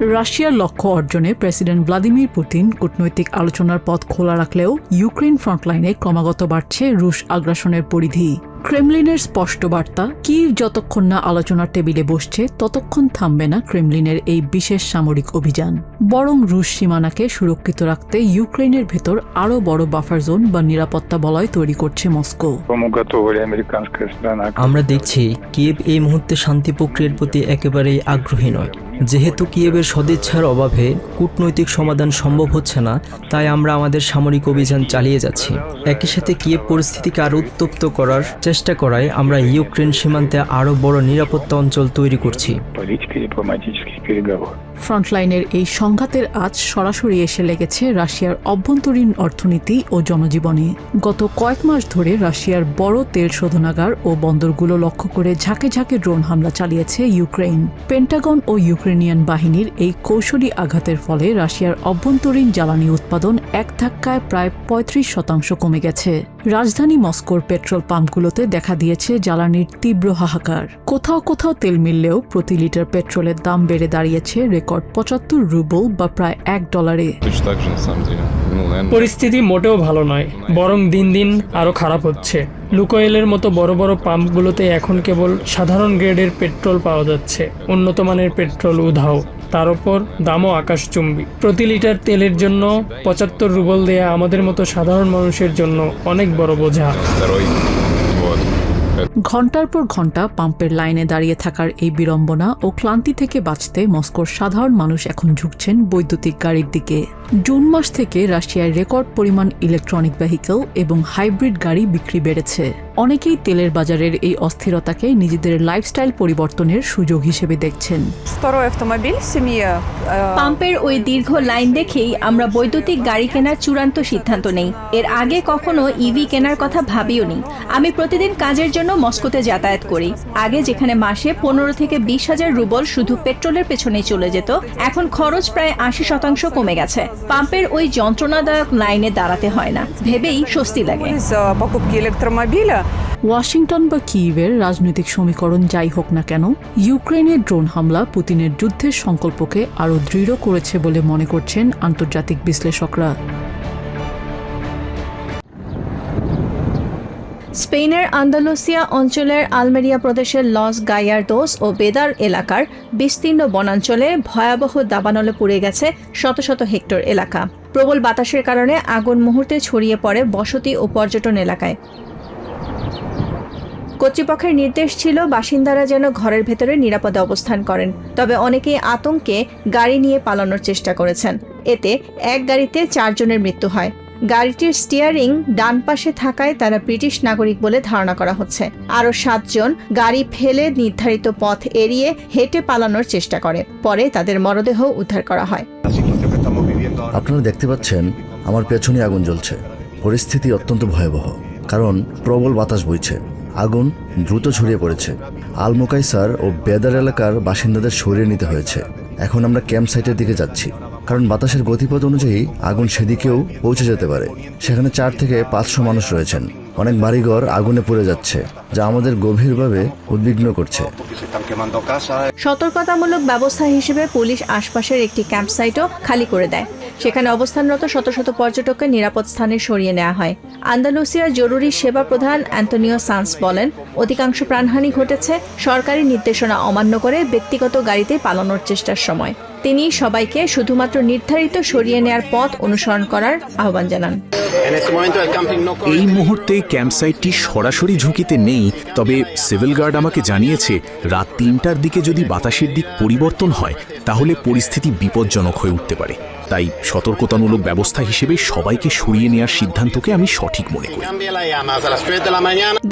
রাশিয়ার লক্ষ্য অর্জনে প্রেসিডেন্ট ভ্লাদিমির পুতিন কূটনৈতিক আলোচনার পথ খোলা রাখলেও ইউক্রেন ফ্রন্টলাইনে ক্রমাগত বাড়ছে রুশ আগ্রাসনের পরিধি। ক্রেমলিনের স্পষ্ট বার্তা, কিয়েভ যতক্ষণ না আলোচনার টেবিলে বসছে ততক্ষণ থামবে না ক্রেমলিনের এই বিশেষ সামরিক অভিযান। বরং রুশ সীমানাকে সুরক্ষিত রাখতে ইউক্রেনের ভেতর আরও বড় বাফার জোন বা নিরাপত্তা বলয় তৈরি করছে মস্কো। আমরা দেখছি কিয়েভ এই মুহূর্তে শান্তি প্রক্রিয়ার প্রতি একেবারেই আগ্রহী নয়। যেহেতু কিয়েভের সদিচ্ছার অভাবে কূটনৈতিক সমাধান সম্ভব হচ্ছে না, তাই আমরা আমাদের সামরিক অভিযান চালিয়ে যাচ্ছি। একই সাথে কিয়েভ পরিস্থিতিকে আরও উত্তপ্ত করার চেষ্টা করায় আমরা ইউক্রেন সীমান্তে আরও বড় নিরাপত্তা অঞ্চল তৈরি করছি। ফ্রন্টলাইনের এই সংঘাতের আঁচ সরাসরি এসে লেগেছে রাশিয়ার অভ্যন্তরীণ অর্থনীতি ও জনজীবনে। গত কয়েক মাস ধরে রাশিয়ার বড় তেল শোধনাগার ও বন্দরগুলো লক্ষ্য করে ঝাঁকে ঝাঁকে ড্রোন হামলা চালিয়েছে ইউক্রেন। পেন্টাগন ও ইউক্রেনিয়ান বাহিনীর এই কৌশলী আঘাতের ফলে রাশিয়ার অভ্যন্তরীণ জ্বালানি উৎপাদন এক ধাক্কায় প্রায় ৩৫% কমে গেছে। রাজধানী মস্কোর পেট্রোল পাম্পগুলোতে দেখা দিয়েছে জ্বালানির তীব্র হাহাকার। কোথাও কোথাও তেল মিললেও প্রতি লিটার পেট্রোলের দাম বেড়ে দাঁড়িয়েছে রেকর্ড ৭৫ রুবল বা প্রায় $1। পরিস্থিতি মোটেও ভালো নয়, বরং দিন দিন আরও খারাপ হচ্ছে। লুকোয়েলের মতো বড় বড় পাম্পগুলোতে এখন কেবল সাধারণ গ্রেডের পেট্রোল পাওয়া যাচ্ছে। উন্নত মানের পেট্রোল উধাও, তার উপর দামও আকাশচুম্বী। প্রতি লিটার তেলের জন্য ৭৫ রুবল দেয়া আমাদের মতো সাধারণ মানুষের জন্য অনেক বড় বোঝা। ঘণ্টার পর ঘণ্টা পাম্পের লাইনে দাঁড়িয়ে থাকার এই বিড়ম্বনা ও ক্লান্তি থেকে বাঁচতে মস্কোর সাধারণ মানুষ এখন ঝুঁকছেন বৈদ্যুতিক গাড়ির দিকে। জুন মাস থেকে রাশিয়ায় রেকর্ড পরিমাণ ইলেকট্রনিক ভেহিকল এবং হাইব্রিড গাড়ি বিক্রি বেড়েছে। অনেকেই তেলের বাজারের এই অস্থিরতাকে নিজেদের লাইফস্টাইল পরিবর্তনের সুযোগ হিসেবে দেখছেন। পাম্পের ওই দীর্ঘ লাইন দেখেই আমরা বৈদ্যুতিক গাড়ি কেনার চূড়ান্ত সিদ্ধান্ত নেই। এর আগে কখনো ইভি কেনার কথা ভাবিও নি। আমি প্রতিদিন কাজের জন্য মস্কোতে যাতায়াত করি। আগে যেখানে মাসে ১৫ থেকে ২০,০০০ রুবল শুধু পেট্রোলের পেছনেই চলে যেত, এখন খরচ প্রায় ৮০% কমে গেছে। পাম্পের ওই যন্ত্রণাদায়ক লাইনে দাঁড়াতে হয় না ভেবেই স্বস্তি লাগে। ওয়াশিংটন বা কিয়েভের রাজনৈতিক সমীকরণ যাই হোক না কেন, ইউক্রেনের ড্রোন হামলা পুতিনের যুদ্ধের সংকল্পকে আরও দৃঢ় করেছে বলে মনে করছেন আন্তর্জাতিক বিশ্লেষকরা। স্পেনের আন্দালুসিয়া অঞ্চলের আলমেরিয়া প্রদেশের লস গাইয়ারদোস ও বেদার এলাকার বিস্তীর্ণ বনাঞ্চলে ভয়াবহ দাবানলে পুড়ে গেছে শত শত হেক্টর এলাকা। প্রবল বাতাসের কারণে আগুন মুহূর্তে ছড়িয়ে পড়ে বসতি ও পর্যটন এলাকায়। কর্তৃপক্ষের নির্দেশ ছিল বাসিন্দারা যেন ঘরের ভেতরে নিরাপদে অবস্থান করেন, তবে অনেকেই আতঙ্কে গাড়ি নিয়ে পালানোর চেষ্টা করেছেন। এতে এক গাড়িতে ৪ জনের মৃত্যু হয়। গাড়িটির স্টিয়ারিং ডান পাশে থাকায় তারা ব্রিটিশ নাগরিক বলে ধারণা করা হচ্ছে। আরও ৭ জন গাড়ি ফেলে নির্ধারিত পথ এড়িয়ে হেঁটে পালানোর চেষ্টা করে। পরে তাদের মরদেহ উদ্ধার করা হয়। আপনারা দেখতে পাচ্ছেন আমার পেছনে আগুন জ্বলছে। পরিস্থিতি অত্যন্ত ভয়াবহ, কারণ প্রবল বাতাস বইছে। আগুন দ্রুত ছড়িয়ে পড়েছে। আলমোকাইসার ও বেদার এলাকার বাসিন্দাদের সরিয়ে নিতে হয়েছে। এখন আমরা ক্যাম্প সাইটের দিকে যাচ্ছি, কারণ বাতাসের গতিপথ অনুযায়ী আগুন সেদিকেও পৌঁছে যেতে পারে। সেখানে ৪ থেকে ৫০০ মানুষ রয়েছেন। অনেক বাড়িঘর আগুনে পুড়ে যাচ্ছে, যা আমাদের গভীরভাবে উদ্বিগ্ন করছে। সতর্কতামূলক ব্যবস্থা হিসেবে পুলিশ আশপাশের একটি ক্যাম্প সাইটও খালি করে দেয়। সেখানে অবস্থানরত শত শত পর্যটককে নিরাপদ স্থানে সরিয়ে নেওয়া হয়। আন্দালুসিয়ার জরুরি সেবা প্রধান অ্যান্টনিও সান্স বলেন, অধিকাংশ প্রাণহানি ঘটেছে সরকারি নির্দেশনা অমান্য করে ব্যক্তিগত গাড়িতে পালানোর চেষ্টার সময়। তিনি সবাইকে শুধুমাত্র নির্ধারিত সরিয়ে নেওয়ার পথ অনুসরণ করার আহ্বান জানান। এই মুহূর্তে ক্যাম্পসাইটটি সরাসরি ঝুঁকিতে নেই, তবে সিভিল গার্ড আমাকে জানিয়েছে রাত ৩টার দিকে যদি বাতাসের দিক পরিবর্তন হয় তাহলে পরিস্থিতি বিপজ্জনক হয়ে উঠতে পারে। তাই সতর্কতামূলক ব্যবস্থা হিসেবে সবাইকে সরিয়ে নেওয়ার সিদ্ধান্তকে আমি সঠিক মনে করি।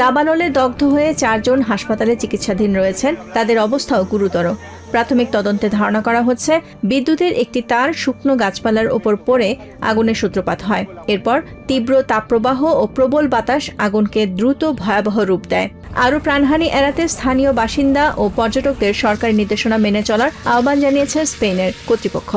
দাবানলে দগ্ধ হয়ে ৪ জন হাসপাতালে চিকিৎসাধীন রয়েছেন। তাদের অবস্থাও গুরুতর। প্রাথমিক তদন্তে ধারণা করা হচ্ছে বিদ্যুতের একটি তার শুকনো গাছপালার ওপর পড়ে আগুনের সূত্রপাত হয়। এরপর তীব্র তাপপ্রবাহ ও প্রবল বাতাস আগুনকে দ্রুত ভয়াবহ রূপ দেয়। আরও প্রাণহানি এড়াতে স্থানীয় বাসিন্দা ও পর্যটকদের সরকারি নির্দেশনা মেনে চলার আহ্বান জানিয়েছে স্পেনের কর্তৃপক্ষ।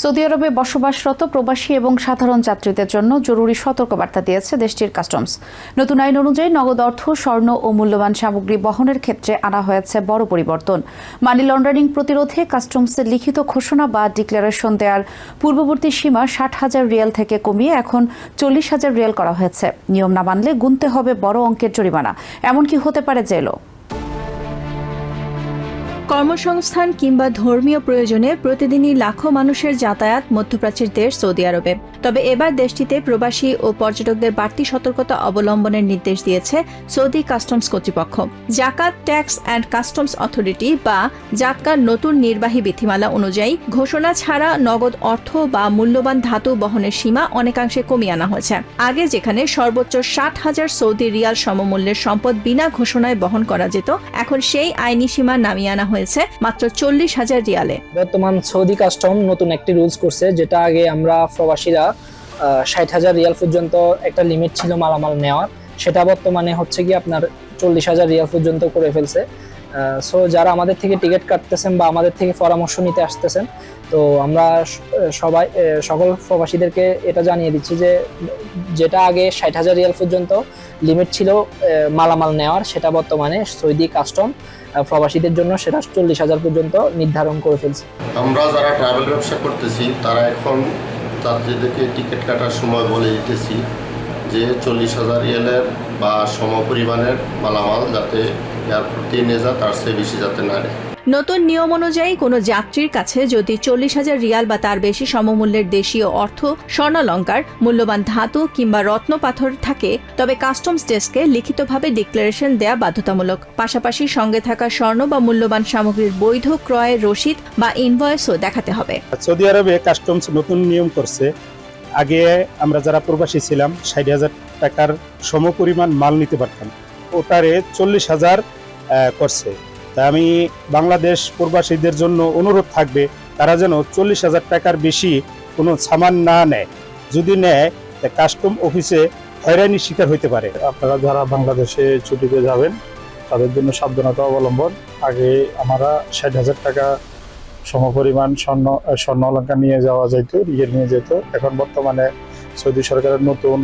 সৌদি আরবে বসবাসরত প্রবাসী এবং সাধারণ যাত্রীদের জন্য জরুরি সতর্কবার্তা দিয়েছে দেশটির কাস্টমস। নতুন আইন অনুযায়ী নগদ অর্থ, স্বর্ণ ও মূল্যবান সামগ্রী বহনের ক্ষেত্রে আনা হয়েছে বড় পরিবর্তন। মানি লন্ডারিং প্রতিরোধে কাস্টমসের লিখিত ঘোষণা বা ডিক্লারেশন দেওয়ার পূর্ববর্তী সীমা 60,000 রিয়াল থেকে কমিয়ে এখন 40,000 রিয়াল করা হয়েছে। নিয়ম না মানলে গুনতে হবে বড় অঙ্কের জরিমানা, এমনকি হতে পারে জেলও। কর্মসংস্থান কিংবা ধর্মীয় প্রয়োজনে প্রতিদিনই লাখো মানুষের যাতায়াত মধ্যপ্রাচ্যের দেশ সৌদি আরবে। তবে এবার দেশটিতে প্রবাসী ও পর্যটকদের বাড়তি সতর্কতা অবলম্বনের নির্দেশ দিয়েছে সৌদি কাস্টমস কর্তৃপক্ষ। জাকাত ট্যাক্স অ্যান্ড কাস্টমস অথরিটি বা জাতকার নতুন নির্বাহী বিধিমালা অনুযায়ী ঘোষণা ছাড়া নগদ অর্থ বা মূল্যবান ধাতু বহনের সীমা অনেকাংশে কমিয়ে আনা হয়েছে। আগে যেখানে সর্বোচ্চ 60,000 সৌদি রিয়াল সমমূল্যের সম্পদ বিনা ঘোষণায় বহন করা যেত, এখন সেই আইনি সীমা নামিয়ে আনা হয়েছে মাত্র 40,000 রিয়ালে। বর্তমান সৌদি কাস্টম নতুন একটি রুলস করছে, যেটা আগে আমরা প্রবাসীরা 60,000 রিয়াল পর্যন্ত একটা লিমিট ছিল মালামাল নেওয়ার, সেটা বর্তমানে হচ্ছে কি আপনার 40,000 রিয়াল পর্যন্ত করে ফেলছে। সো যারা আমাদের থেকে টিকিট কাটতেছেন বা আমাদের থেকে পরামর্শ নিতে আসতেছেন, তো আমরা সকল প্রবাসীদেরকে এটা জানিয়ে দিচ্ছি যে যেটা আগে 60,000 রিয়াল পর্যন্ত লিমিট ছিল মালামাল নেওয়ার, সেটা বর্তমানে সৌদি কাস্টম প্রবাসীদের জন্য সেটা 40,000 পর্যন্ত নির্ধারণ করে ফেলছে। আমরা যারা ট্রাভেল ব্যবসা করতেছি তারা এখন যাত্রীদেরকে টিকিট কাটার সময় বলে দিতেছি যে 40,000 রিয়ালের বা সমপরিমাণের মালামাল যাতে এয়ারপোর্ট দিয়ে নিয়ে যায়, তার চেয়ে বেশি যাতে না নেয়। নতুন নিয়ম অনুযায়ী কোনো যাত্রীর কাছে যদি 40,000 রিয়াল বা তার বেশি সমমূল্যের দেশীয় অর্থ, স্বর্ণালংকার, মূল্যবান ধাতু কিংবা রত্ন পাথর থাকে, তবে কাস্টমস ডেস্কে লিখিতভাবে ডিক্লারেশন দেয়া বাধ্যতামূলক। পাশাপাশি সঙ্গে থাকা স্বর্ণ বা মূল্যবান সামগ্রীর বৈধ ক্রয়ের রসিদ বা ইনভয়েসও দেখাতে হবে। সৌদি আরবে কাস্টমস নতুন নিয়ম করছে। আগে আমরা যারা প্রবাসী ছিলাম 60,000 টাকার সমপরিমাণ মাল নিতে পারতাম, ওটারে 40,000 করছে। তাই আমি বাংলাদেশ প্রবাসীদের জন্য অনুরোধ থাকবে তারা যেন 40,000 টাকার বেশি কোনো সামান না নেয়। যদি নেয় তা কাস্টম অফিসে হয়রানির শিকার হইতে পারে। আপনারা যারা বাংলাদেশে ছুটিতে যাবেন তাদের জন্য সাবধানতা অবলম্বন। আগে আমরা 60,000 টাকা সমপরিমাণ স্বর্ণ অলঙ্কার নিয়ে যাওয়া যেত, নিয়ে যেত। এখন বর্তমানে সৌদি সরকারের নতুন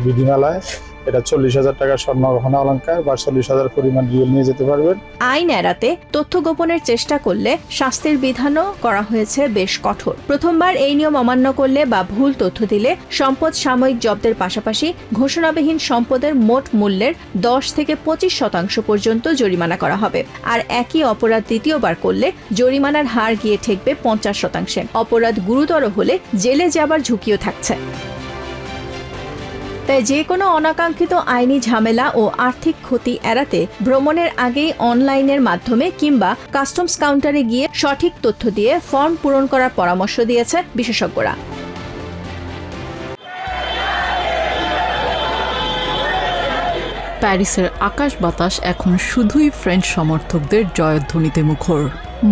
বিধিমালায় এটা 40,000 টাকা স্বর্ণ গহনা অলঙ্কার বা 40,000 পরিমাণ রিয়েল নিয়ে যেতে পারবেন। আইন এড়াতে তথ্য গোপনের চেষ্টা করলে শাস্তির বিধানও করা হয়েছে বেশ কঠোর। প্রথমবার এই নিয়ম অমান্য করলে বা ভুল তথ্য দিলে সম্পদ সাময়িক জব্দের পাশাপাশি ঘোষণাবিহীন সম্পদের মোট মূল্যের 10 থেকে 25% পর্যন্ত জরিমানা করা হবে। আর একই অপরাধ দ্বিতীয়বার করলে জরিমানার হার গিয়ে ঠেকবে 50%। অপরাধ গুরুতর হলে জেলে যাবার ঝুঁকিও থাকছে। তাই যে কোনো অনাকাঙ্ক্ষিত আইনি ঝামেলা ও আর্থিক ক্ষতি এড়াতে ভ্রমণের আগেই অনলাইনের মাধ্যমে কিংবা কাস্টমস কাউন্টারে গিয়ে সঠিক তথ্য দিয়ে ফর্ম পূরণ করার পরামর্শ দিয়েছে বিশেষজ্ঞরা। প্যারিসের আকাশ বাতাস এখন শুধুই ফ্রেঞ্চ সমর্থকদের জয়ধ্বনিতে মুখর।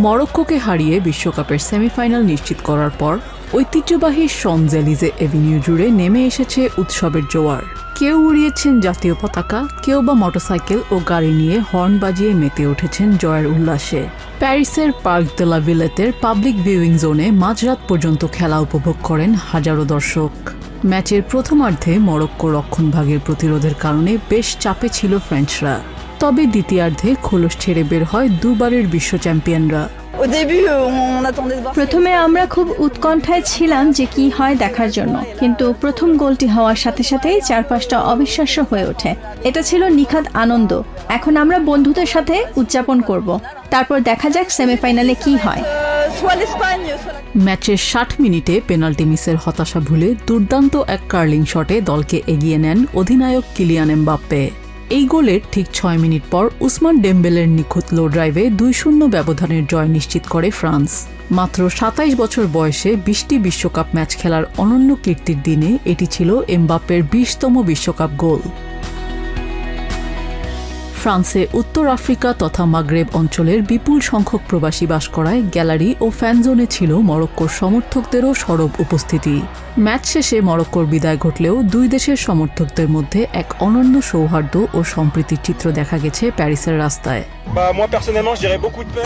মরক্কোকে হারিয়ে বিশ্বকাপের সেমিফাইনাল নিশ্চিত করার পর ঐতিহ্যবাহী শনজেলিজে এভিনিউ জুড়ে নেমে এসেছে উৎসবের জোয়ার। কেউ উড়িয়েছেন জাতীয় পতাকা, কেউ বা মোটরসাইকেল ও গাড়ি নিয়ে হর্ন বাজিয়ে মেতে উঠেছেন জয়ের উল্লাসে। প্যারিসের পার্ক দে লা ভিলেতের পাবলিক ভিউইং জোনে মাঝরাত পর্যন্ত খেলা উপভোগ করেন হাজারো দর্শক। ম্যাচের প্রথমার্ধে মরক্কো রক্ষণভাগের প্রতিরোধের কারণে বেশ চাপে ছিল ফ্রেঞ্চরা, তবে দ্বিতীয়ার্ধে খোলস ছেড়ে বের হয় দুবারের বিশ্ব চ্যাম্পিয়নরা। প্রথমে আমরা খুব উৎকণ্ঠায় ছিলাম যে কি হয় দেখার জন্য, কিন্তু প্রথম গোলটি হওয়ার সাথে সাথেই চারপাশটা অবিশ্বাস্য হয়ে ওঠে। এটা ছিল নিখাদ আনন্দ। এখন আমরা বন্ধুদের সাথে উদযাপন করব, তারপর দেখা যাক সেমিফাইনালে কি হয়। ম্যাচের 60 মিনিটে পেনাল্টি মিসের হতাশা ভুলে দুর্দান্ত এক কার্লিং শটে দলকে এগিয়ে নেন অধিনায়ক কিলিয়ান এমবাপ্পে। এই গোলের ঠিক 6 মিনিট পর উসমান ডেম্বেলের নিখুঁত লো ড্রাইভে 2-0 ব্যবধানের জয় নিশ্চিত করে ফ্রান্স। মাত্র 27 বছর বয়সে 20টি বিশ্বকাপ ম্যাচ খেলার অনন্য কীর্তির দিনে এটি ছিল এমবাপ্পের 20তম বিশ্বকাপ গোল। ফ্রান্সে উত্তর আফ্রিকা তথা মাগরেব অঞ্চলের বিপুল সংখ্যক প্রবাসী বাস করায় গ্যালারি ও ফ্যানজোনে ছিল মরক্কোর সমর্থকদেরও সরব উপস্থিতি। ম্যাচ শেষে মরক্কোর বিদায় ঘটলেও দুই দেশের সমর্থকদের মধ্যে এক অনন্য সৌহার্দ্য ও সম্প্রীতির চিত্র দেখা গেছে প্যারিসের রাস্তায়।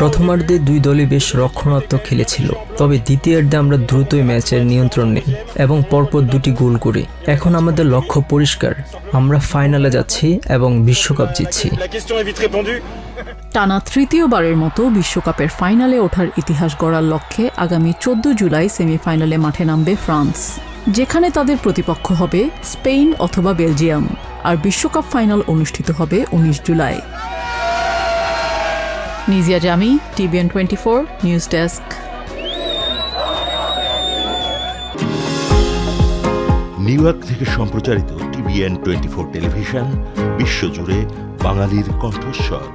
প্রথমার্ধে দুই দলই বেশ রক্ষণাত্মক খেলেছিল। তবে দ্বিতীয়ার্ধে আমরা দ্রুতই ম্যাচের নিয়ন্ত্রণ নিই এবং পরপর 2টি গোল করি। এখন আমাদের লক্ষ্য পরিষ্কার, আমরা ফাইনালে যাচ্ছি এবং বিশ্বকাপ জিতছি। টানা তৃতীয়বারের মতো বিশ্বকাপের ফাইনালে ওঠার ইতিহাস গড়ার লক্ষ্যে আগামী 14 জুলাই সেমিফাইনালে মাঠে নামবে ফ্রান্স, যেখানে তাদের প্রতিপক্ষ হবে স্পেন অথবা বেলজিয়াম। আর বিশ্বকাপ ফাইনাল অনুষ্ঠিত হবে 19 জুলাই। নিজিয়া জামি, TVN 24 news desk. New York থেকে সম্প্রচারিত TVN 24 টেলিভিশন বিশ্বজুড়ে বাঙালির কণ্ঠস্বর।